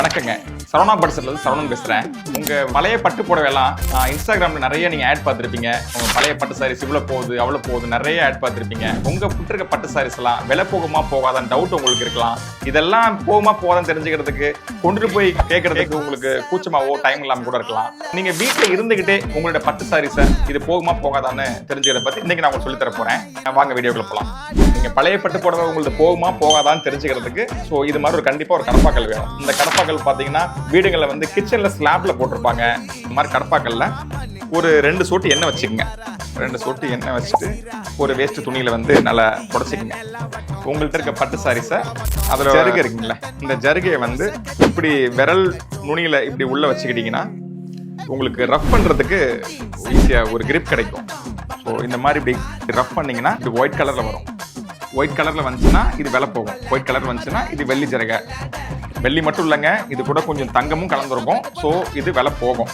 வணக்கங்க. சரவணா பட்ஸ்லேருந்து சரவணன் பேசுகிறேன். உங்கள் பழைய பட்டு புடவைலாம் இன்ஸ்டாகிராமில் நிறைய நீங்கள் ஆட் பார்த்துருப்பீங்க. உங்கள் பழைய பட்டு சாரீஸ் இவ்வளோ போகுது அவ்வளோ போகுது நிறைய ஆட் பார்த்துருப்பீங்க. உங்கள் புட்டிருக்க பட்டு சாரீஸ் எல்லாம் விலை போகுமா போகாதான்னு டவுட் உங்களுக்கு இருக்கலாம். இதெல்லாம் போகுமா போகாதான்னு தெரிஞ்சுக்கிறதுக்கு கொண்டுட்டு போய் கேட்கறதுக்கு உங்களுக்கு கூச்சமாவோ டைம் இல்லாமல் கூட இருக்கலாம். நீங்கள் வீட்டில் இருந்துக்கிட்டே உங்களோட பட்டு சாரீஸை இது போகுமா போகாதான்னு தெரிஞ்சுக்கிறத பற்றி இன்றைக்கி நான் உங்களுக்கு சொல்லித்தர போகிறேன். வாங்க வீடியோக்குள்ள போகலாம். நீங்கள் பழைய பட்டு புடவை உங்களுக்கு போகுமா போகாதான்னு தெரிஞ்சுக்கிறதுக்கு ஸோ இது மாதிரி ஒரு கண்டிப்பாக ஒரு கடப்பாக்கல் வேணும். இந்த கடப்பாக்கல் பார்த்தீங்கன்னா வீடுகளில் வந்து கிச்சனில் ஸ்லாப்ல போட்டிருப்பாங்க. இந்த மாதிரி கடப்பாக்கல்ல ஒரு 2 சொட்டு எண்ணெய் வச்சுக்கோங்க. 2 சொட்டு எண்ணெய் வச்சுட்டு ஒரு வேஸ்ட் துணியில வந்து நல்லா புடச்சிக்கங்க. உங்கள்கிட்ட இருக்க பட்டு சாரீஸை அதில் ஜருகை இருக்குங்களா, இந்த ஜருகையை வந்து இப்படி விரல் நுனியில இப்படி உள்ள வச்சுக்கிட்டீங்கன்னா உங்களுக்கு ரஃப் பண்றதுக்கு ஈஸியாக ஒரு கிரிப் கிடைக்கும். ஸோ இந்த மாதிரி இப்படி ரஃப் பண்ணீங்கன்னா இது ஒயிட் கலர்ல வரும். ஒயிட் கலர்ல வந்துச்சுன்னா இது விலை போகும். ஒயிட் கலர் வந்துச்சுன்னா இது வெள்ளி ஜருகை. வெள்ளி மட்டும் இல்லைங்க, இது கூட கொஞ்சம் தங்கமும் கலந்துருக்கும். ஸோ இது விலை போகும்.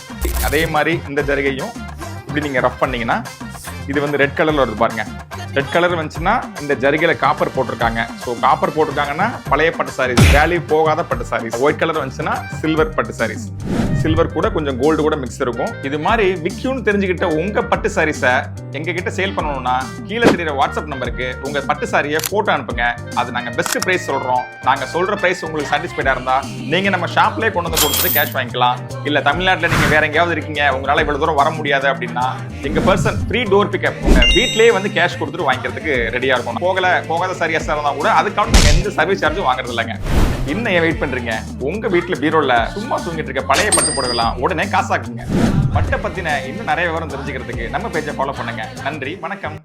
அதே மாதிரி இந்த ஜருகையும் இப்படி நீங்கள் ரஃப் பண்ணீங்கன்னா இது வந்து ரெட் கலரில் வருது பாருங்க. ரெட் கலர் வந்துச்சுன்னா இந்த ஜருகையில காப்பர் போட்டிருக்காங்க. ஸோ காப்பர் போட்டிருக்காங்கன்னா பழைய பட்டு சாரீஸ், வேல்யூ போகாத பட்டு சாரீஸ். ஒயிட் கலர் வந்துச்சுன்னா சில்வர் பட்டு சாரீஸ். சில்வர் கூட கொஞ்சம் கோல்டு கூட மிக்ஸ் இருக்கும். இது மாதிரி விக்யூன்னு தெரிஞ்சுக்கிட்ட உங்க பட்டு சாரீஸை எங்க கிட்ட சேல் பண்ணணும்னா கீழே தெரியுற வாட்ஸ்அப் நம்பருக்கு உங்க பட்டு சாரியை போட்டோ அனுப்புங்க. அது நாங்க பெஸ்ட் பிரைஸ் சொல்றோம். நாங்க சொல்ற பிரைஸ் உங்களுக்கு சாட்டிஸ்ஃபைடா இருந்தா நீங்க நம்ம ஷாப்லேயே கொண்டு வந்து கொடுத்துட்டு கேஷ் வாங்கிக்கலாம். இல்ல தமிழ்நாட்டில் நீங்க வேற எங்கேயாவது இருக்கீங்க, உங்களால இவ்வளவு தூரம் வர முடியாது அப்படின்னா எங்க பர்சன் ஃப்ரீ டோர் பிக்கப் உங்க வீட்லயே வந்து கேஷ் கொடுத்துட்டு வாங்கிக்கிறதுக்கு ரெடியா இருக்கும். போகாத சாரியா இருந்தா கூட அதுக்காக நீங்க எந்த சர்வீஸ் சார்ஜும் வாங்குறது இல்லைங்க. இன்னும் ஏன் வெயிட் பண்றீங்க? உங்க வீட்டுல பீரோல சும்மா தூங்கிட்டு இருக்க பழைய பட்டு புடவைலாம் உடனே காசாக்குங்க. பட்டை பத்தின இன்னும் நிறைய விவரம் தெரிஞ்சுக்கிறதுக்கு நம்ம பேஜை ஃபாலோ பண்ணுங்க. நன்றி, வணக்கம்.